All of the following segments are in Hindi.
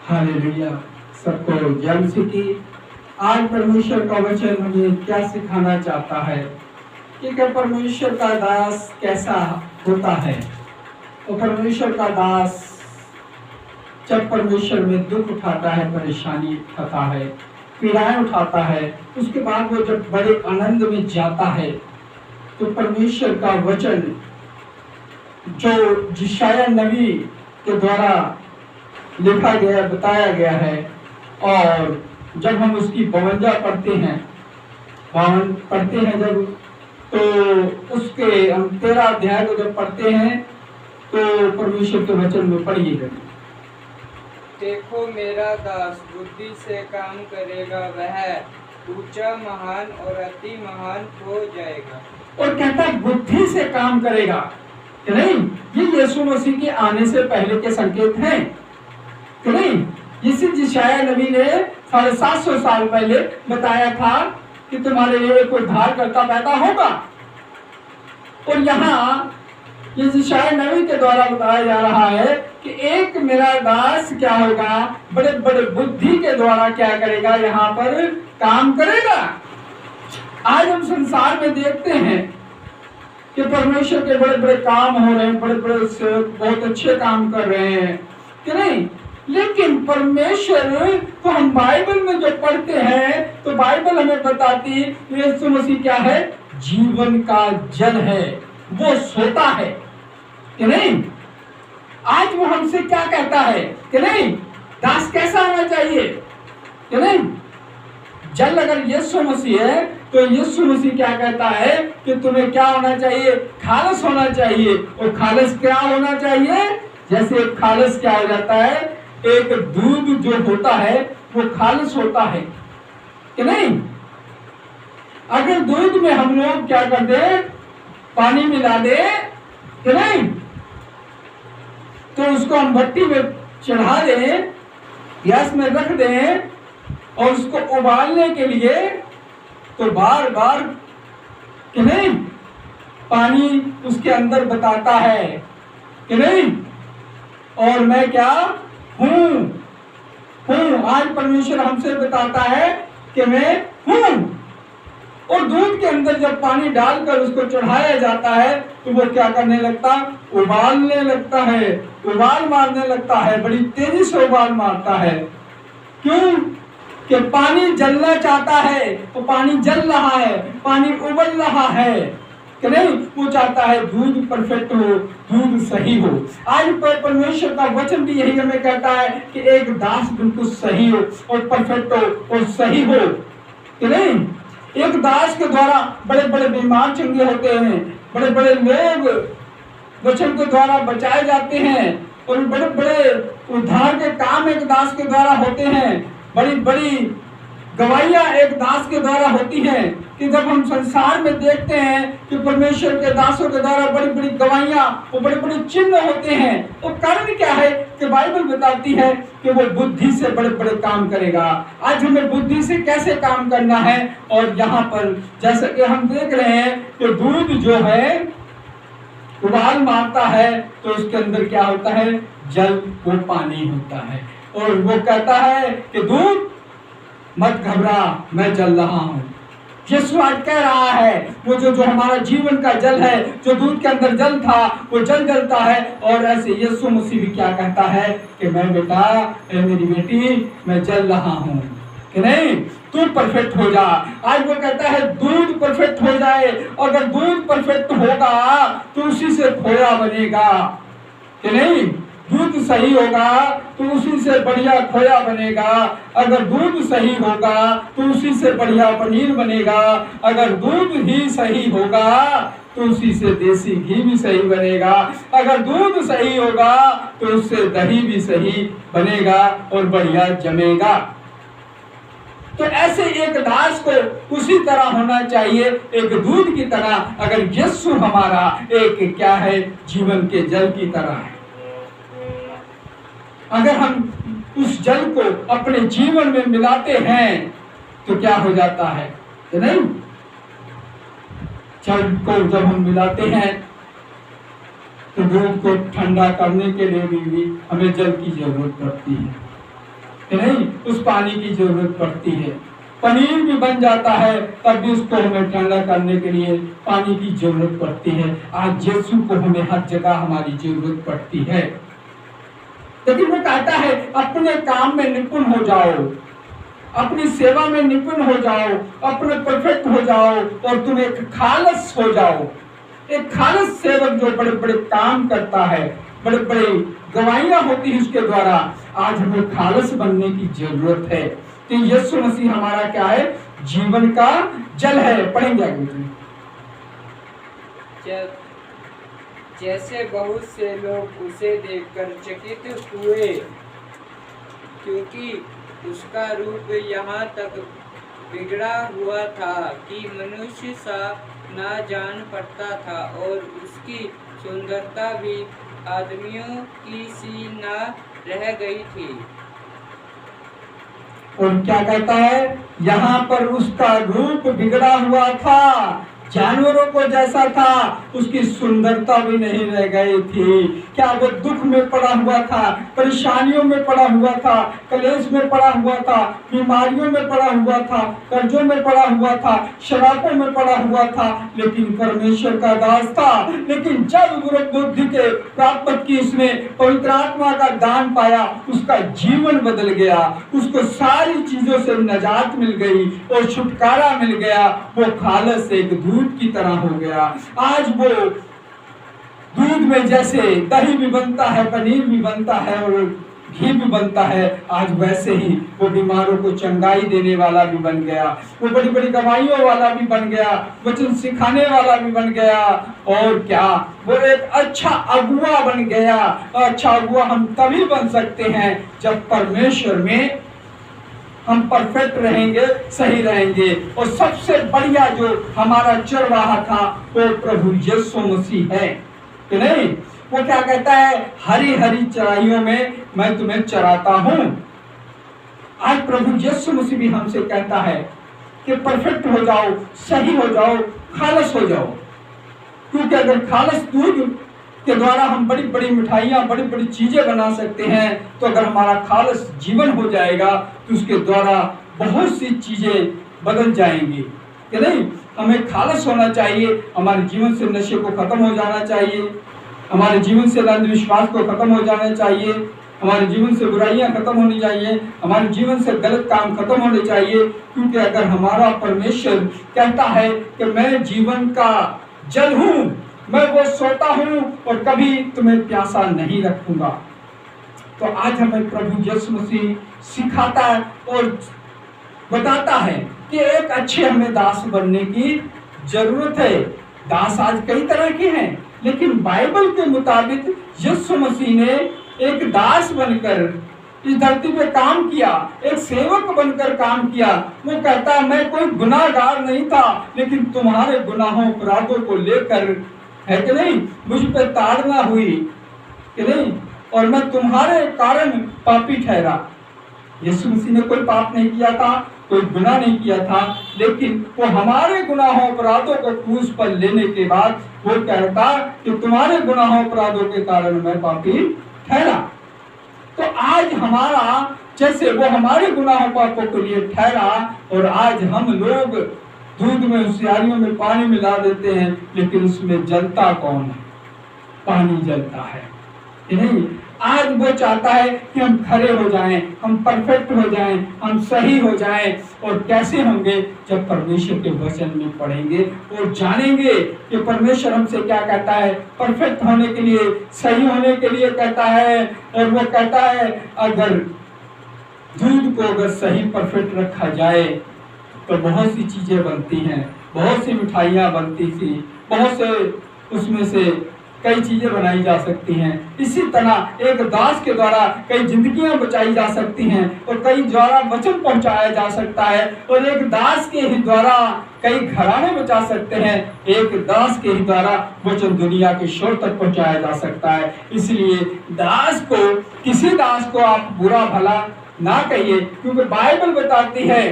हालेलुया। सबको जय मसीह की। आज परमेश्वर का वचन मुझे क्या सिखाना चाहता है कि परमेश्वर का दास कैसा होता है। तो परमेश्वर का दास जब परमेश्वर में दुख उठाता है, परेशानी उठाता है, पीड़ाएं उठाता है, उसके बाद वो जब बड़े आनंद में जाता है तो परमेश्वर का वचन जो यशायाह नबी के द्वारा लिखा गया, बताया गया है, और जब हम उसकी 52 पढ़ते हैं, 52 पढ़ते हैं जब, तो उसके हम 13 अध्याय को जब पढ़ते हैं तो परमेश्वर के वचन में पढ़िएगा। देखो मेरा दास बुद्धि से काम करेगा, वह ऊंचा महान और अति महान हो जाएगा। और कहता है बुद्धि से काम करेगा कि नहीं, ये यीशु मसीह के आने से पहले के संकेत हैं कि नहीं। जिसे यशायाह नबी ने 750 साल पहले बताया था कि तुम्हारे लिए कोई उद्धारकर्ता पैदा होगा, और यहाँ ये यशायाह नबी के द्वारा बताया जा रहा है कि एक मेरा दास क्या होगा, बड़े बड़े बुद्धि के द्वारा क्या करेगा, यहाँ पर काम करेगा। आज हम संसार में देखते हैं कि परमेश्वर के बड़े बड़े काम हो रहे हैं, बड़े बड़े बहुत अच्छे काम कर रहे हैं कि नहीं, लेकिन परमेश्वर को हम बाइबल में जो पढ़ते हैं तो बाइबल हमें बताती है यीशु मसीह क्या है, जीवन का जल है, वो सोता है कि नहीं। आज वो हमसे क्या कहता है कि नहीं, दास कैसा होना चाहिए कि नहीं। जल अगर यीशु मसीह है तो यीशु मसीह क्या कहता है कि तुम्हें क्या होना चाहिए, खालस होना चाहिए। और खालस क्या होना चाहिए, जैसे खालस क्या हो जाता है, एक दूध जो होता है वो खालस होता है कि नहीं। अगर दूध में हम लोग क्या कर दे, पानी मिला दे कि नहीं, तो उसको हम भट्टी में चढ़ा दें, गैस में रख दें और उसको उबालने के लिए तो बार बार कि नहीं पानी उसके अंदर बताता है कि नहीं, और मैं क्या हूं। आज परमेश्वर हमसे बताता है कि मैं हूं। और दूध के अंदर जब पानी डालकर उसको चढ़ाया जाता है तो वो क्या करने लगता, उबालने लगता है, उबाल मारने लगता है, बड़ी तेजी से उबाल मारता है। क्यों कि पानी जलना चाहता है, तो पानी जल रहा है, पानी उबल रहा है कि नहीं। वो चाहता है दूध परफेक्ट हो, दूध सही हो। आज परमेश्वर का वचन भी यही हमें कहता है कि एक दास बिल्कुल सही हो और परफेक्ट हो और सही हो कि नहीं। एक दास के द्वारा बड़े बड़े बीमार चंगे होते हैं, बड़े बड़े लोग वचन के द्वारा बचाए जाते हैं, और बड़े बड़े उद्धार के काम एक दास के द्वारा होते हैं, बड़ी बड़ी गवाहियां एक दास के द्वारा होती हैं। कि जब हम संसार में देखते हैं कि परमेश्वर के दासों के द्वारा बड़ी बड़ी गवाहियां और बड़े बड़े चिन्ह होते हैं, तो कारण क्या है कि बाइबल बताती है कि वो बुद्धि से बड़े बड़े काम करेगा। आज हमें बुद्धि से कैसे काम करना है, और यहाँ पर जैसे कि हम देख रहे हैं कि दूध जो है उबाल मारता है तो उसके अंदर क्या होता है, जल, वो पानी होता है। और वो कहता है कि दूध मत घबरा, मैं जल रहा हूं। यीशु आज कह रहा है वो जो हमारा जीवन का जल है, जो दूध के अंदर जल था वो जल जलता है। और ऐसे यीशु मसीह भी क्या कहता है कि मैं बेटा, मेरी बेटी, मैं जल रहा हूं कि नहीं, तू परफेक्ट हो जा। आज वो कहता है दूध परफेक्ट हो जाए। अगर दूध परफेक्ट होगा तो उसी से खोया बनेगा कि नहीं। दूध सही होगा तो उसी से बढ़िया खोया बनेगा। अगर दूध सही होगा तो उसी से बढ़िया पनीर बनेगा। अगर दूध ही सही होगा तो उसी से देसी घी भी सही बनेगा। अगर दूध सही होगा तो उससे दही भी सही बनेगा और बढ़िया जमेगा। तो ऐसे एक दास को उसी तरह होना चाहिए, एक दूध की तरह। अगर यीशु हमारा एक क्या है, जीवन के जल की तरह है। अगर हम उस जल को अपने जीवन में मिलाते हैं तो क्या हो जाता है कि नहीं। जल को जब हम मिलाते हैं तो दूध को ठंडा करने के लिए भी हमें जल की जरूरत पड़ती है। कि नहीं, उस पानी की जरूरत पड़ती है। पनीर भी बन जाता है तब भी उसको हमें ठंडा करने के लिए पानी की जरूरत पड़ती है। आज यीशु को हमें हर जगह हमारी जरूरत पड़ती है। लेकिन वो कहता है अपने काम में निपुण हो जाओ, अपनी सेवा में निपुण हो जाओ, अपने परफेक्ट हो जाओ और तुम एक खालस हो जाओ। एक खालस सेवक जो बड़े बड़े काम करता है, बड़े बड़े गवाहियां होती है उसके द्वारा। आज हमें खालस बनने की जरूरत है कि यीशु मसीह हमारा क्या है, जीवन का जल है। पढ़ेंगे आगे। जैसे बहुत से लोग उसे देखकर चकित हुए, क्योंकि उसका रूप यहाँ तक बिगड़ा हुआ था कि मनुष्य सा ना जान पड़ता था, और उसकी सुंदरता भी आदमियों की सी ना रह गई थी। और क्या कहता है, यहाँ पर उसका रूप बिगड़ा हुआ था, जानवरों को जैसा था, उसकी सुंदरता भी नहीं रह गई थी। क्या वो दुख में पड़ा हुआ था, परेशानियों में पड़ा हुआ था, कलेश में पड़ा हुआ था, बीमारियों में पड़ा हुआ था, कर्जों में पड़ा हुआ था, शराबों में पड़ा हुआ था, लेकिन परमेश्वर का दास था। लेकिन जब बुद्धि के प्राप्त की उसने पवित्र आत्मा का दान पाया, उसका जीवन बदल गया, उसको सारी चीजों से निजात मिल गई और छुटकारा मिल गया। वो खालस एक दूध की तरह हो गया। आज वो दूध में जैसे दही भी बनता है, पनीर भी बनता है और घी भी बनता है, आज वैसे ही वो बीमारों को चंगाई देने वाला भी बन गया, वो बड़ी बड़ी गवाहियों वाला भी बन गया, वचन सिखाने वाला भी बन गया। और क्या, वो एक अच्छा अगुआ बन गया। अच्छा अगुआ हम तभी बन सकते हैं जब परमेश्वर में हम परफेक्ट रहेंगे, सही रहेंगे। और सबसे बढ़िया जो हमारा चरवाहा था वो प्रभु यीशु मसीह है कि नहीं। वो क्या कहता है, हरी हरी चराइयों में मैं तुम्हें चराता हूं। आज प्रभु यीशु मसीह भी हमसे कहता है कि परफेक्ट हो जाओ, सही हो जाओ, खालस हो जाओ। क्योंकि अगर खालस दूध के द्वारा हम बड़ी बड़ी मिठाइयाँ, बड़ी बड़ी चीजें बना सकते हैं, तो अगर हमारा खालस जीवन हो जाएगा तो उसके द्वारा बहुत सी चीजें बदल जाएंगी कि नहीं। हमें खालस होना चाहिए, हमारे जीवन से नशे को खत्म हो जाना चाहिए, हमारे जीवन से अंधविश्वास को खत्म हो जाना चाहिए, हमारे जीवन से बुराइयां खत्म होनी चाहिए, हमारे जीवन से गलत काम खत्म होने चाहिए। क्योंकि अगर हमारा परमेश्वर कहता है कि मैं जीवन का जल हूं, मैं वो सोता हूं और कभी तुम्हें प्यासा नहीं रखूंगा, तो आज हमें प्रभु यीशु मसीह सिखाता है और बताता है कि एक अच्छे हमें दास बनने की जरूरत है। दास आज कई तरह के हैं, लेकिन बाइबल के मुताबिक यीशु मसीह ने एक दास बनकर इस धरती पे काम किया, एक सेवक बनकर काम किया। वो कहता है मैं कोई गुनाहगार नहीं था, लेकिन तुम्हारे गुनाहों अपराधों को लेकर, है कि नहीं, मुझ पे ताड़ना हुई कि नहीं, और मैं तुम्हारे कारण पापी ठहरा। यीशु मसीह ने कोई पाप नहीं किया था, कोई गुनाह नहीं किया था, लेकिन वो हमारे गुनाहों अपराधों को क्रूस पर लेने के बाद वो कहता कि तुम्हारे गुनाहों अपराधों के कारण मैं पापी ठहरा। तो आज हमारा, जैसे वो हमारे गुनाहों पापों के लिए ठहरा, और आज हम लोग दूध में, होशियारियों में पानी मिला देते हैं, लेकिन उसमें जलता कौन है? पानी जलता है कि नहीं। आज वो चाहता है कि हम खरे हो जाएं, हम परफेक्ट हो जाएं, हम सही हो जाएं। और कैसे होंगे? जब परमेश्वर के वचन में पढ़ेंगे और जानेंगे कि परमेश्वर हमसे क्या कहता है। परफेक्ट होने के लिए, सही होने के लिए कहता है। और वो कहता है अगर दूध को अगर सही परफेक्ट रखा जाए तो बहुत सी चीजें बनती हैं, बहुत सी मिठाइयाँ बनती थी, बहुत से उसमें से कई चीजें बनाई जा सकती हैं। इसी तरह एक दास के द्वारा कई जिंदगियां बचाई जा सकती हैं और कई द्वारा वचन पहुंचाया जा सकता है, और एक दास के ही द्वारा कई घराने बचा सकते हैं। एक दास के ही द्वारा वचन दुनिया के शोर तक पहुंचाया जा सकता है। इसलिए दास को, किसी दास को आप बुरा भला ना कहिए, क्योंकि बाइबल बताती है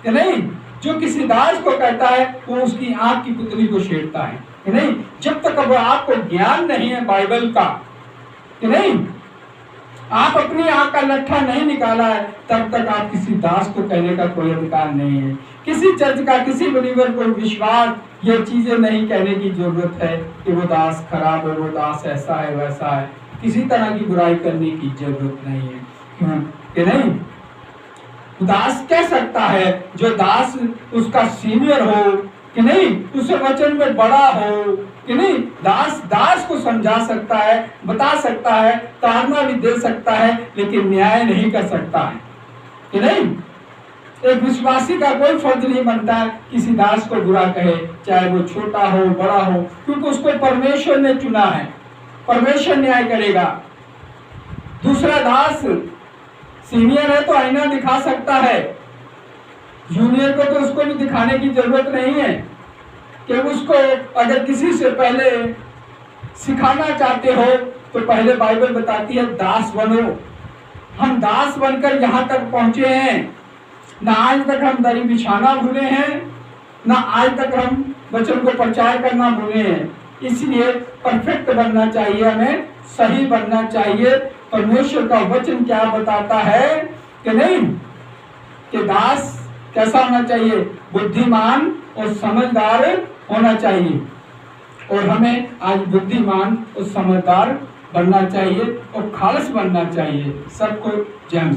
कि नहीं, जो किसी दास को कहता है वो उसकी आंख की पुतली को छेड़ता है कि नहीं। जब तक अब आपको ज्ञान नहीं है बाइबल का कि नहीं, आप अपनी आंख का लट्ठा नहीं निकाला है, तब तक आप किसी दास को कहने का कोई अधिकार नहीं है। किसी चर्च का, किसी बिलीवर को विश्वास, ये चीजें नहीं कहने की जरूरत है कि वो दास खराब है, वो दास ऐसा है, वैसा है। किसी तरह की बुराई करने की जरूरत नहीं है। क्यों कि नहीं, दास कह सकता है, जो दास उसका सीनियर हो कि नहीं, उसे वचन में बड़ा हो कि नहीं, दास को समझा सकता है, बता सकता है, ताड़ना भी दे सकता है, लेकिन न्याय नहीं कर सकता है कि नहीं। एक विश्वासी का कोई फर्ज नहीं बनता किसी दास को बुरा कहे, चाहे वो छोटा हो बड़ा हो, क्योंकि उसको परमेश्वर ने चुना है, परमेश्वर न्याय करेगा। दूसरा दास सीनियर है तो आईना दिखा सकता है, जूनियर को तो उसको भी दिखाने की जरूरत नहीं है कि उसको अगर किसी से पहले सिखाना चाहते हो तो पहले बाइबल बताती है दास बनो। हम दास बनकर यहाँ तक पहुंचे हैं, ना आज तक हम दरी बिछाना भूले हैं, ना आज तक हम वचन को प्रचार करना भूले हैं। इसलिए परफेक्ट बनना चाहिए, हमें सही बनना चाहिए। परमेश्वर का वचन क्या बताता है कि नहीं, कि दास कैसा होना चाहिए, बुद्धिमान और समझदार होना चाहिए। और हमें आज बुद्धिमान और समझदार बनना चाहिए और खालिस बनना चाहिए। सबको जय।